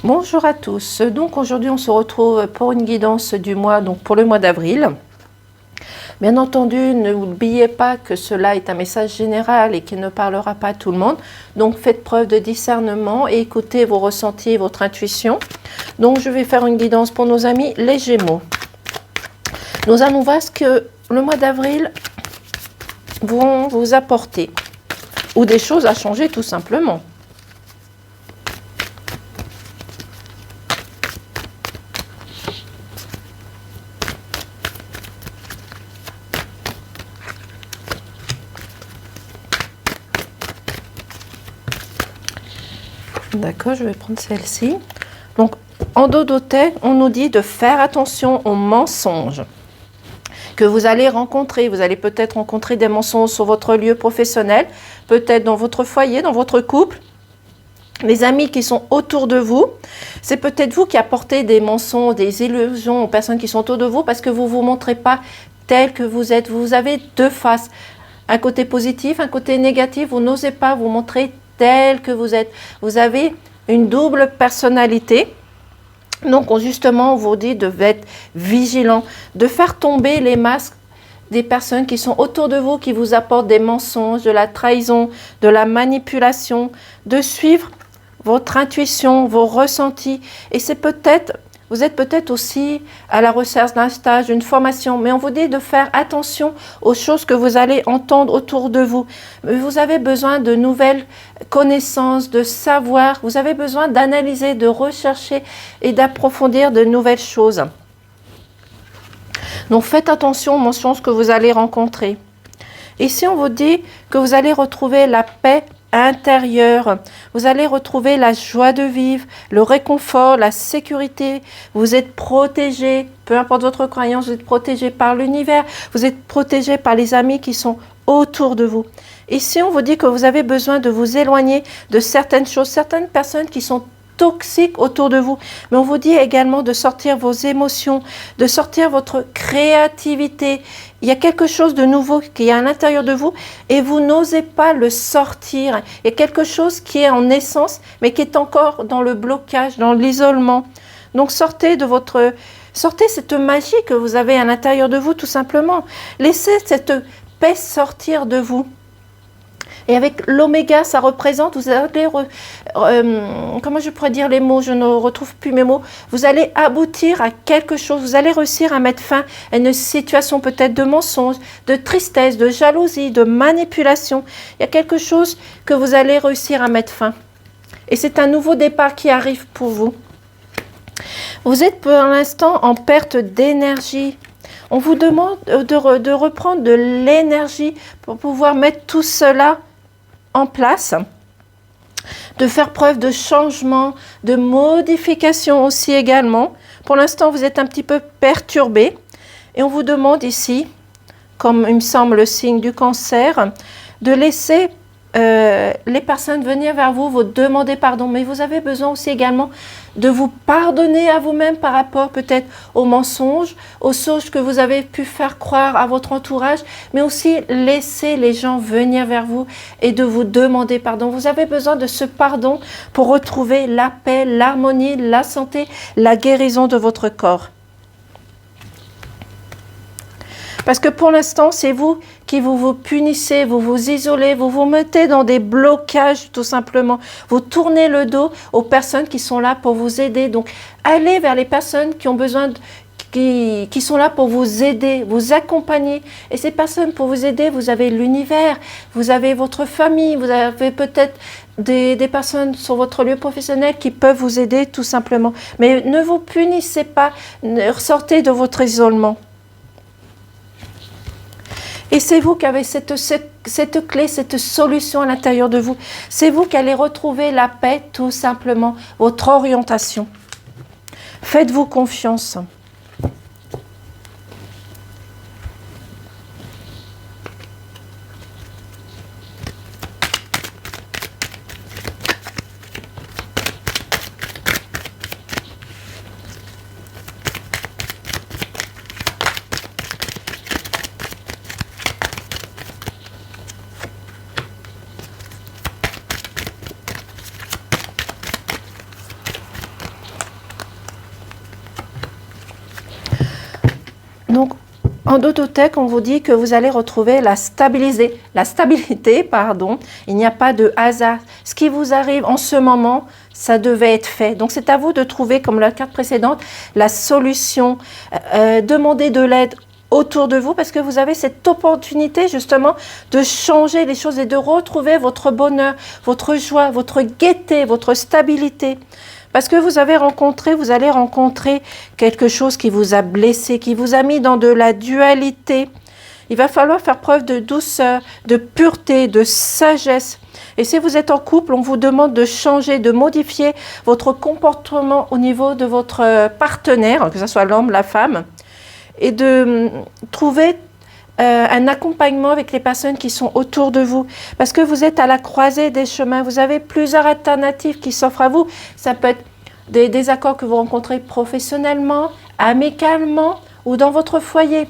Bonjour à tous. Donc aujourd'hui on se retrouve pour une guidance du mois, donc pour le mois d'avril. Bien entendu, n'oubliez pas que cela est un message général et qu'il ne parlera pas à tout le monde. Donc faites preuve de discernement et écoutez vos ressentis et votre intuition. Donc je vais faire une guidance pour nos amis les Gémeaux. Nous allons voir ce que le mois d'avril vont vous apporter. Ou des choses à changer tout simplement. D'accord, je vais prendre celle-ci. Donc, en dodothèque, on nous dit de faire attention aux mensonges que vous allez rencontrer. Vous allez peut-être rencontrer des mensonges sur votre lieu professionnel, peut-être dans votre foyer, dans votre couple. Les amis qui sont autour de vous, c'est peut-être vous qui apportez des mensonges, des illusions aux personnes qui sont autour de vous parce que vous ne vous montrez pas tel que vous êtes. Vous avez deux faces, un côté positif, un côté négatif. Vous n'osez pas vous montrer tel que vous êtes. Vous avez une double personnalité. Donc justement, on vous dit de être vigilant, de faire tomber les masques des personnes qui sont autour de vous, qui vous apportent des mensonges, de la trahison, de la manipulation, de suivre votre intuition, vos ressentis. Et c'est peut-être, vous êtes peut-être aussi à la recherche d'un stage, d'une formation, mais on vous dit de faire attention aux choses que vous allez entendre autour de vous. Vous avez besoin de nouvelles connaissances, de savoir, vous avez besoin d'analyser, de rechercher et d'approfondir de nouvelles choses. Donc faites attention aux mensonges que vous allez rencontrer. Ici, on vous dit que vous allez retrouver la paix intérieure, vous allez retrouver la joie de vivre, le réconfort, la sécurité, vous êtes protégé, peu importe votre croyance, vous êtes protégé par l'univers, vous êtes protégé par les amis qui sont autour de vous. Ici, on vous dit que vous avez besoin de vous éloigner de certaines choses, certaines personnes qui sont toxiques autour de vous. Mais on vous dit également de sortir vos émotions, de sortir votre créativité. Il y a quelque chose de nouveau qui est à l'intérieur de vous et vous n'osez pas le sortir. Il y a quelque chose qui est en essence, mais qui est encore dans le blocage, dans l'isolement. Donc sortez cette magie que vous avez à l'intérieur de vous, tout simplement. Laissez cette paix sortir de vous. Et avec l'oméga, ça représente, vous allez, comment je pourrais dire les mots, je ne retrouve plus mes mots, vous allez aboutir à quelque chose, vous allez réussir à mettre fin à une situation peut-être de mensonge, de tristesse, de jalousie, de manipulation. Il y a quelque chose que vous allez réussir à mettre fin. Et c'est un nouveau départ qui arrive pour vous. Vous êtes pour l'instant en perte d'énergie. On vous demande de reprendre de l'énergie pour pouvoir mettre tout cela en place, de faire preuve de changement, de modification aussi également. Pour l'instant, vous êtes un petit peu perturbé et on vous demande ici, comme il me semble le signe du cancer, de laisser les personnes venir vers vous, vous demander pardon, mais vous avez besoin aussi également de vous pardonner à vous-même par rapport peut-être aux mensonges, aux choses que vous avez pu faire croire à votre entourage, mais aussi laisser les gens venir vers vous et de vous demander pardon. Vous avez besoin de ce pardon pour retrouver la paix, l'harmonie, la santé, la guérison de votre corps. Parce que pour l'instant, c'est vous qui vous punissez, vous vous isolez, vous vous mettez dans des blocages tout simplement. Vous tournez le dos aux personnes qui sont là pour vous aider. Donc, allez vers les personnes qui ont besoin, qui sont là pour vous aider, vous accompagner. Et ces personnes pour vous aider, vous avez l'univers, vous avez votre famille, vous avez peut-être des personnes sur votre lieu professionnel qui peuvent vous aider tout simplement. Mais ne vous punissez pas, sortez de votre isolement. Et c'est vous qui avez cette clé, cette solution à l'intérieur de vous. C'est vous qui allez retrouver la paix, tout simplement, votre orientation. Faites-vous confiance. Donc, en Dototech, on vous dit que vous allez retrouver la stabilité, pardon. Il n'y a pas de hasard. Ce qui vous arrive en ce moment, ça devait être fait. Donc, c'est à vous de trouver, comme la carte précédente, la solution. Demandez de l'aide autour de vous parce que vous avez cette opportunité justement de changer les choses et de retrouver votre bonheur, votre joie, votre gaieté, votre stabilité. Parce que vous allez rencontrer quelque chose qui vous a blessé, qui vous a mis dans de la dualité. Il va falloir faire preuve de douceur, de pureté, de sagesse. Et si vous êtes en couple, on vous demande de changer, de modifier votre comportement au niveau de votre partenaire, que ce soit l'homme, la femme, et de trouver un accompagnement avec les personnes qui sont autour de vous. Parce que vous êtes à la croisée des chemins, vous avez plusieurs alternatives qui s'offrent à vous. Ça peut être des désaccords que vous rencontrez professionnellement, amicalement ou dans votre foyer.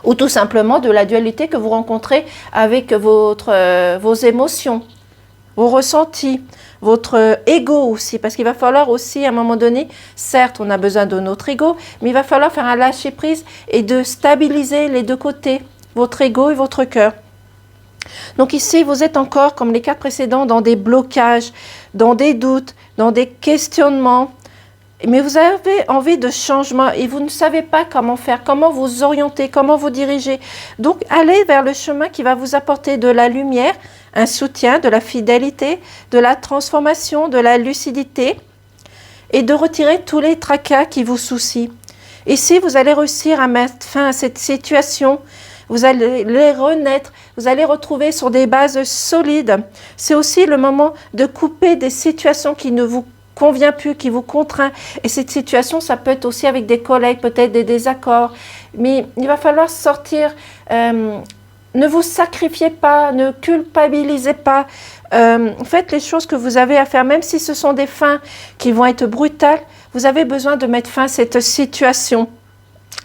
Ou tout simplement de la dualité que vous rencontrez avec vos émotions, vos ressentis, votre ego aussi. Parce qu'il va falloir aussi, à un moment donné, certes, on a besoin de notre ego, mais il va falloir faire un lâcher-prise et de stabiliser les deux côtés, votre ego et votre cœur. Donc ici, vous êtes encore, comme les cartes précédentes, dans des blocages, dans des doutes, dans des questionnements. Mais vous avez envie de changement et vous ne savez pas comment faire, comment vous orienter, comment vous diriger. Donc, allez vers le chemin qui va vous apporter de la lumière, un soutien, de la fidélité, de la transformation, de la lucidité et de retirer tous les tracas qui vous soucient. Ici, vous allez réussir à mettre fin à cette situation. Vous allez les renaître, vous allez retrouver sur des bases solides. C'est aussi le moment de couper des situations qui ne vous convient plus, qui vous contraint. Et cette situation, ça peut être aussi avec des collègues, peut-être des désaccords. Mais il va falloir sortir. Ne vous sacrifiez pas, ne culpabilisez pas. Faites les choses que vous avez à faire, même si ce sont des fins qui vont être brutales. Vous avez besoin de mettre fin à cette situation.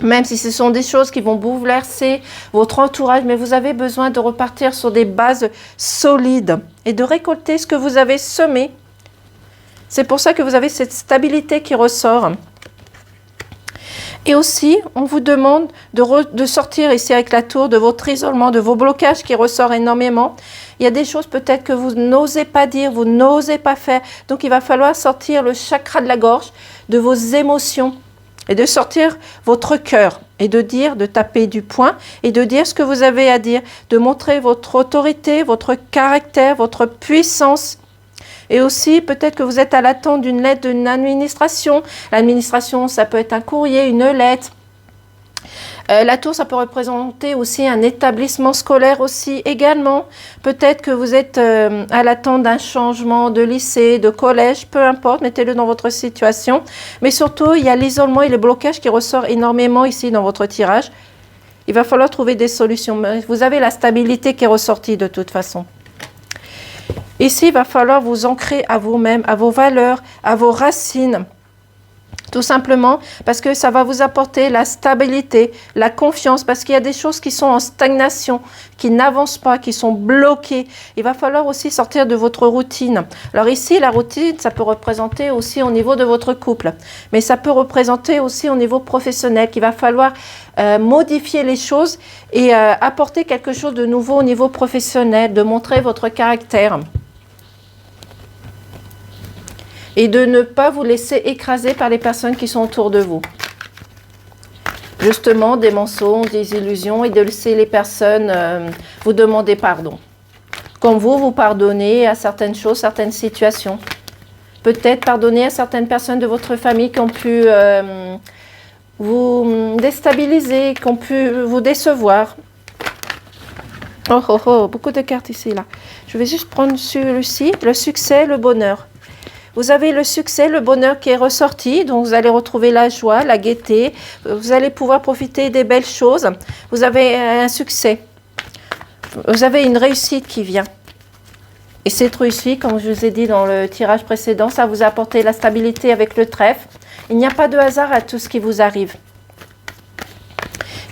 Même si ce sont des choses qui vont bouleverser votre entourage, mais vous avez besoin de repartir sur des bases solides et de récolter ce que vous avez semé. C'est pour ça que vous avez cette stabilité qui ressort. Et aussi, on vous demande de sortir ici avec la tour de votre isolement, de vos blocages qui ressortent énormément. Il y a des choses peut-être que vous n'osez pas dire, vous n'osez pas faire. Donc, il va falloir sortir le chakra de la gorge, de vos émotions et de sortir votre cœur et de dire, de taper du poing et de dire ce que vous avez à dire, de montrer votre autorité, votre caractère, votre puissance. Et aussi, peut-être que vous êtes à l'attente d'une lettre d'une administration. L'administration, ça peut être un courrier, une lettre. La tour, ça peut représenter aussi un établissement scolaire aussi également. Peut-être que vous êtes à l'attente d'un changement de lycée, de collège, peu importe, mettez-le dans votre situation. Mais surtout, il y a l'isolement et le blocage qui ressort énormément ici dans votre tirage. Il va falloir trouver des solutions. Vous avez la stabilité qui est ressortie de toute façon. Ici, il va falloir vous ancrer à vous-même, à vos valeurs, à vos racines. Tout simplement parce que ça va vous apporter la stabilité, la confiance, parce qu'il y a des choses qui sont en stagnation, qui n'avancent pas, qui sont bloquées. Il va falloir aussi sortir de votre routine. Alors ici, la routine, ça peut représenter aussi au niveau de votre couple, mais ça peut représenter aussi au niveau professionnel, qu'il va falloir modifier les choses et apporter quelque chose de nouveau au niveau professionnel, de montrer votre caractère. Et de ne pas vous laisser écraser par les personnes qui sont autour de vous. Justement, des mensonges, des illusions et de laisser les personnes vous demander pardon. Comme vous pardonnez à certaines choses, certaines situations. Peut-être pardonner à certaines personnes de votre famille qui ont pu vous déstabiliser, qui ont pu vous décevoir. Oh, oh, oh, beaucoup de cartes ici, là. Je vais juste prendre celui-ci, le succès, le bonheur. Vous avez le succès, le bonheur qui est ressorti, donc vous allez retrouver la joie, la gaieté, vous allez pouvoir profiter des belles choses. Vous avez un succès, vous avez une réussite qui vient. Et cette réussite, comme je vous ai dit dans le tirage précédent, ça vous a apporté la stabilité avec le trèfle. Il n'y a pas de hasard à tout ce qui vous arrive.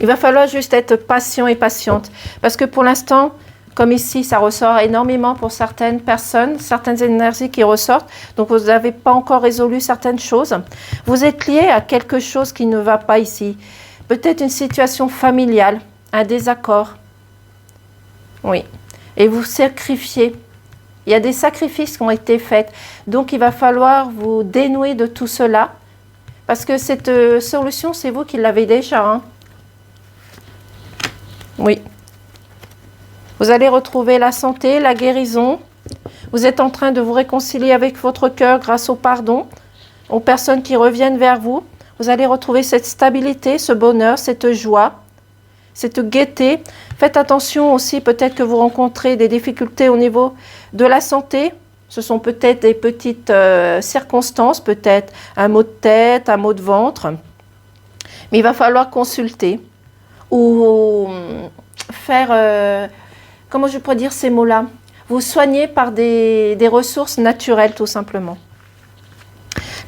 Il va falloir juste être patient et patiente, parce que pour l'instant, comme ici, ça ressort énormément pour certaines personnes, certaines énergies qui ressortent. Donc, vous n'avez pas encore résolu certaines choses. Vous êtes lié à quelque chose qui ne va pas ici. peut-être une situation familiale, un désaccord. Oui. Et vous sacrifiez. Il y a des sacrifices qui ont été faits. Donc, il va falloir vous dénouer de tout cela. Parce que cette solution, c'est vous qui l'avez déjà. Hein. Oui. Vous allez retrouver la santé, la guérison. Vous êtes en train de vous réconcilier avec votre cœur grâce au pardon, aux personnes qui reviennent vers vous. Vous allez retrouver cette stabilité, ce bonheur, cette joie, cette gaieté. Faites attention aussi, peut-être que vous rencontrez des difficultés au niveau de la santé. Ce sont peut-être des petites circonstances, peut-être un maux de tête, un maux de ventre. Mais il va falloir consulter ou faire, comment je pourrais dire ces mots-là, vous soigner par des ressources naturelles tout simplement.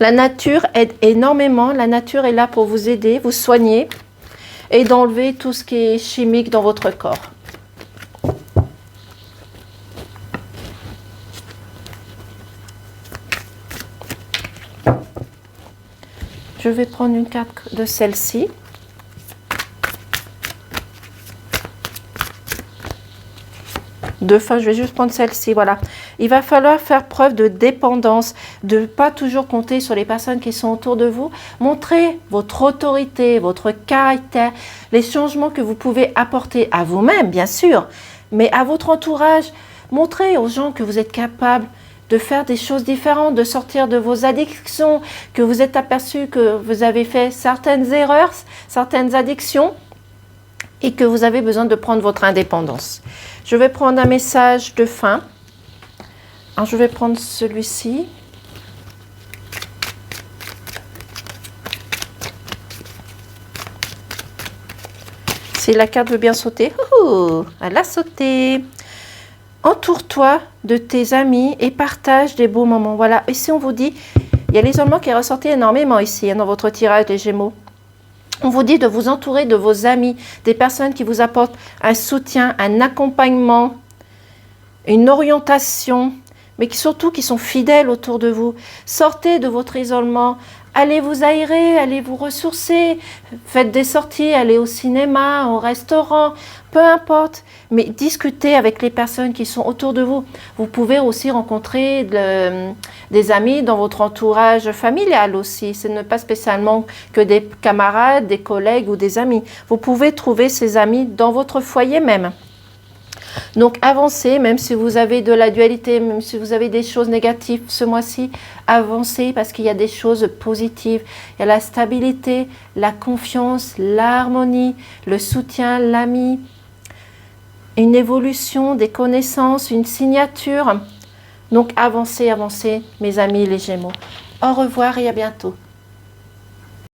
La nature aide énormément, la nature est là pour vous aider, vous soigner et d'enlever tout ce qui est chimique dans votre corps. Je vais prendre une carte de celle-ci. Je vais juste prendre celle-ci, voilà. Il va falloir faire preuve de dépendance, de ne pas toujours compter sur les personnes qui sont autour de vous. Montrez votre autorité, votre caractère, les changements que vous pouvez apporter à vous-même, bien sûr, mais à votre entourage. Montrez aux gens que vous êtes capable de faire des choses différentes, de sortir de vos addictions, que vous êtes aperçu que vous avez fait certaines erreurs, certaines addictions, et que vous avez besoin de prendre votre indépendance. Je vais prendre un message de fin. Alors, je vais prendre celui-ci. Si la carte veut bien sauter, elle a sauté. Entoure-toi de tes amis et partage des beaux moments. Voilà, ici on vous dit, il y a l'isolement qui est ressorti énormément ici, dans votre tirage des Gémeaux. On vous dit de vous entourer de vos amis, des personnes qui vous apportent un soutien, un accompagnement, une orientation, mais surtout qui sont fidèles autour de vous. Sortez de votre isolement, allez vous aérer, allez vous ressourcer, faites des sorties, allez au cinéma, au restaurant, peu importe, mais discutez avec les personnes qui sont autour de vous. Vous pouvez aussi rencontrer des amis dans votre entourage familial aussi. Ce n'est pas spécialement que des camarades, des collègues ou des amis. Vous pouvez trouver ces amis dans votre foyer même. Donc avancez, même si vous avez de la dualité, même si vous avez des choses négatives ce mois-ci, avancez parce qu'il y a des choses positives. Il y a la stabilité, la confiance, l'harmonie, le soutien, l'ami, une évolution, des connaissances, une signature. Donc avancez, avancez, mes amis les Gémeaux. Au revoir et à bientôt.